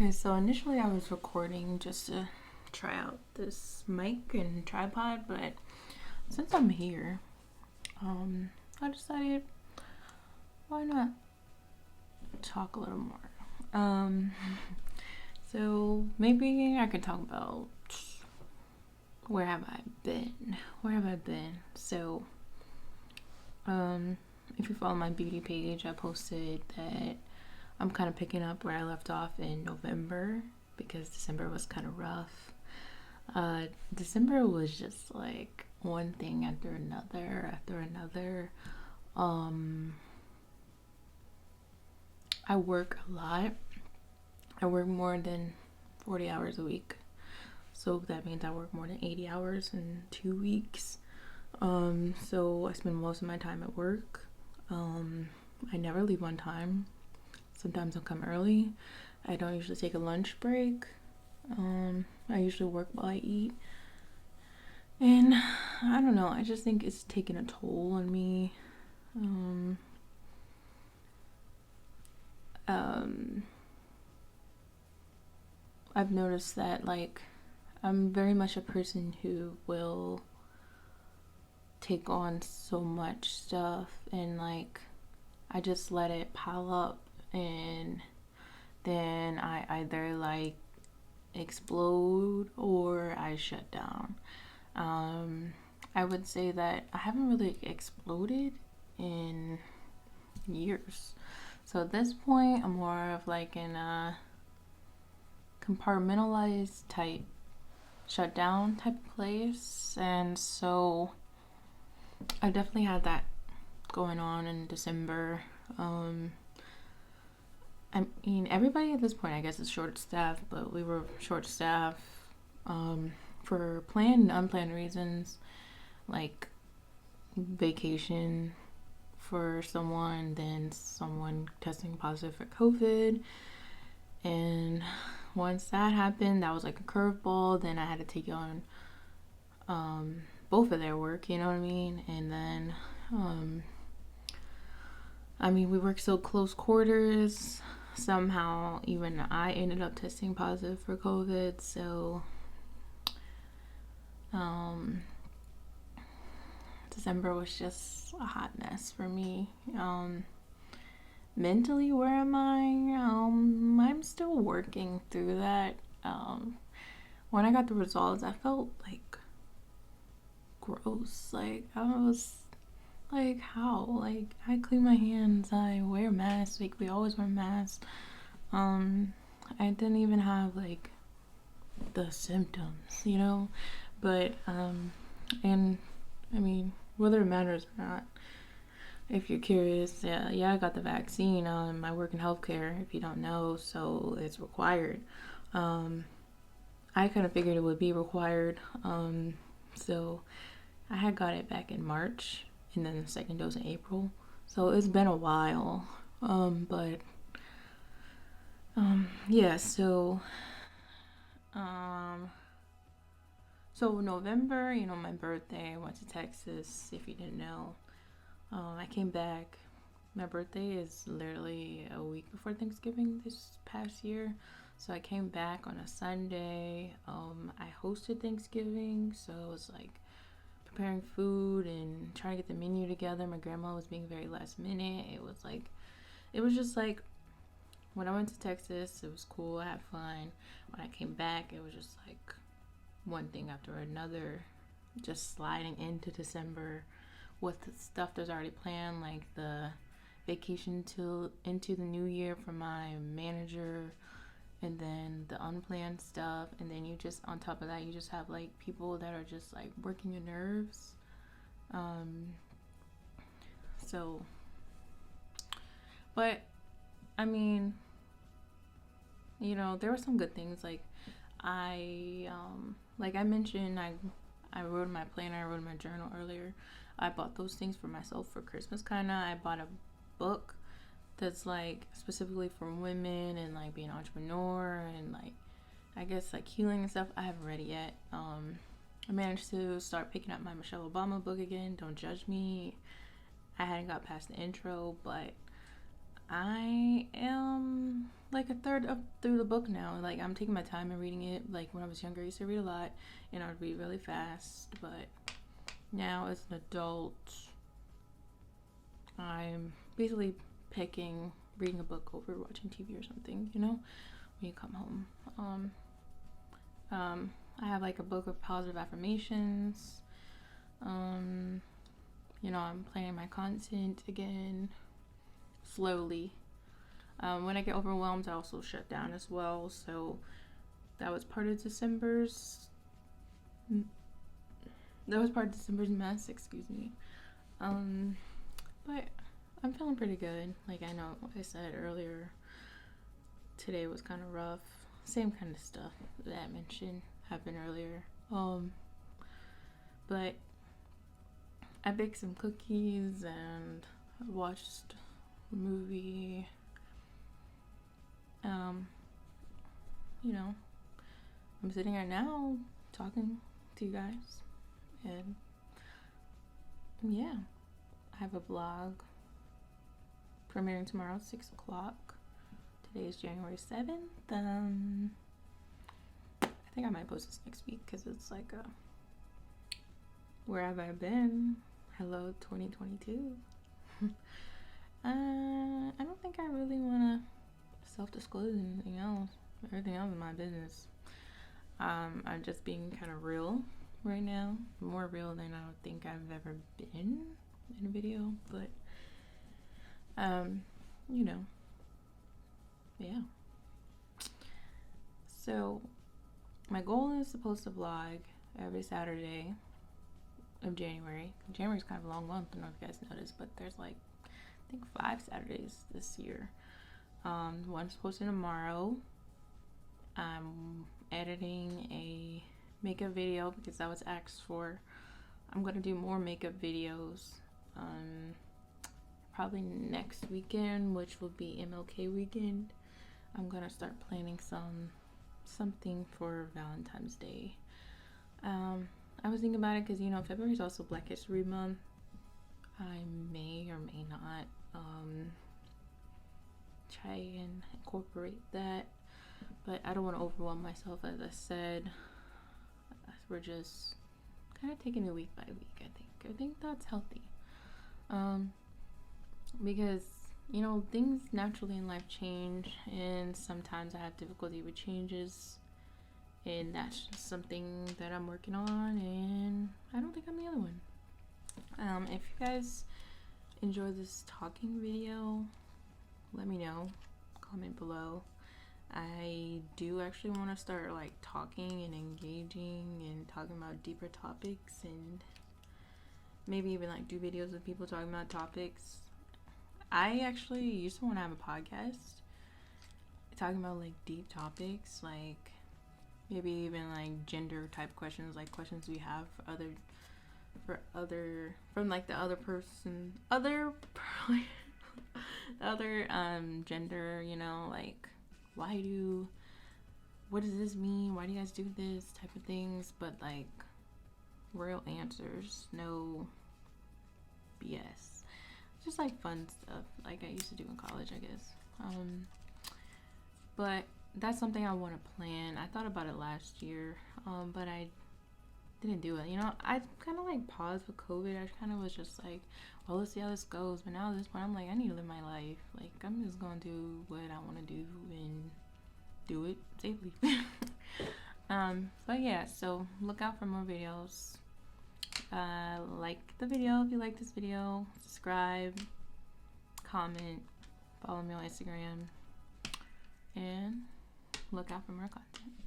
Okay, so initially I was recording just to try out this mic and tripod, but since I'm here, I decided why not talk a little more. Um, so maybe I could talk about where have I been? Where have I been? So, if you follow my beauty page, I posted that I'm kind of picking up where I left off in November because December was kind of rough. December was just like one thing after another. I work a lot. I work more than 40 hours a week. So that means I work more than 80 hours in 2 weeks. So I spend most of my time at work. I never leave on time. Sometimes I'll come early. I don't usually take a lunch break. I usually work while I eat. And I don't know, I just think it's taking a toll on me. I've noticed that, like, I'm very much a person who will take on so much stuff and, like, I just let it pile up and then I either, like, explode or I shut down. I would say that I haven't really exploded in years. So at this point, I'm more of like in a compartmentalized type shutdown type of place. And so I definitely had that going on in December. I mean, everybody at this point, I guess, is short staffed, but we were short staffed for planned and unplanned reasons, like vacation for someone, then someone testing positive for COVID. And once that happened, that was like a curveball. Then I had to take on both of their work, you know what I mean? And then, we worked so close quarters. Somehow, even I ended up testing positive for COVID. So, December was just a hot mess for me. Mentally, where am I? I'm still working through that. When I got the results, I felt like gross. Like, I was like, how? Like, I clean my hands, I wear masks, like, we always wear masks. I didn't even have, like, the symptoms, you know? But, and, I mean, whether it matters or not, if you're curious, yeah, I got the vaccine. I work in healthcare, if you don't know, so it's required. I kind of figured it would be required. So I had got it back in March, and then the second dose in April. So it's been a while. But yeah. So November, my birthday. I went to Texas. If you didn't know, I came back. My birthday is literally a week before Thanksgiving this past year. So I came back on a Sunday. I hosted Thanksgiving, so it was like preparing food and trying to get the menu together. My grandma was being very last minute. It was just like when I went to Texas, it was cool. I had fun. When I came back, it was just like one thing after another, just sliding into December with the stuff that's already planned, like the vacation into the new year for my manager, and then the unplanned stuff, and then you just, on top of that, you just have like people that are just like working your nerves. So, but I mean, there were some good things. Like like I mentioned, I wrote in my planner, I wrote in my journal earlier. I bought those things for myself for Christmas, kind of. I bought a book that's like specifically for women and like being an entrepreneur and like, I guess, like healing and stuff. I haven't read it yet. I managed to start picking up my Michelle Obama book again. Don't judge me. I hadn't got past the intro, but I am like a third of through the book now. Like, I'm taking my time and reading it. Like, when I was younger, I used to read a lot and I would read really fast, but now as an adult, I'm basically picking reading a book over watching TV or something, you know, when you come home. I have like a book of positive affirmations. You know, I'm planning my content again slowly. When I get overwhelmed, I also shut down as well. So that was part of December's mess, excuse me. But I'm feeling pretty good. Like, I know, like I said earlier, today was kind of rough. Same kind of stuff that I mentioned happened earlier. But I baked some cookies and watched a movie. You know, I'm sitting here now talking to you guys, and yeah, I have a vlog premiering tomorrow at 6 o'clock. Today is January 7th. I think I might post this next week because it's like where have I been? Hello 2022. I don't think I really want to self-disclose anything else. Everything else is my business. I'm just being kind of real right now. More real than I don't think I've ever been in a video. But, you know, yeah. So, my goal is supposed to vlog every Saturday of January. January's kind of a long month, I don't know if you guys noticed, but there's like, I think 5 Saturdays this year. One's posted tomorrow. I'm editing a makeup video because that was asked for. I'm gonna do more makeup videos probably next weekend, which will be MLK weekend. I'm gonna start planning something for Valentine's Day. I was thinking about it because, you know, February is also Black History Month. I may or may not try and incorporate that, but I don't want to overwhelm myself. As I said, we're just kind of taking it week by week. I think that's healthy, because, you know, things naturally in life change, and sometimes I have difficulty with changes, and that's just something that I'm working on, and I don't think I'm the other one. If you guys enjoy this talking video, let me know. Comment below. I do actually want to start like talking and engaging and talking about deeper topics, and maybe even like do videos with people talking about topics. I actually used to want to have a podcast talking about like deep topics, like maybe even like gender type questions, like questions we have from like the other person, gender, you know, like what does this mean? Why do you guys do this type of things? But like real answers, no BS. Just like fun stuff like I used to do in college, I guess. But that's something I want to plan. I thought about it last year, but I didn't do it. You know, I kind of like paused with COVID. I kind of was just like, well, let's see how this goes. But now at this point, I'm like, I need to live my life. Like, I'm just going to do what I want to do and do it safely. But yeah, so look out for more videos. Like the video if you like this video. Subscribe, comment, follow me on Instagram, and look out for more content.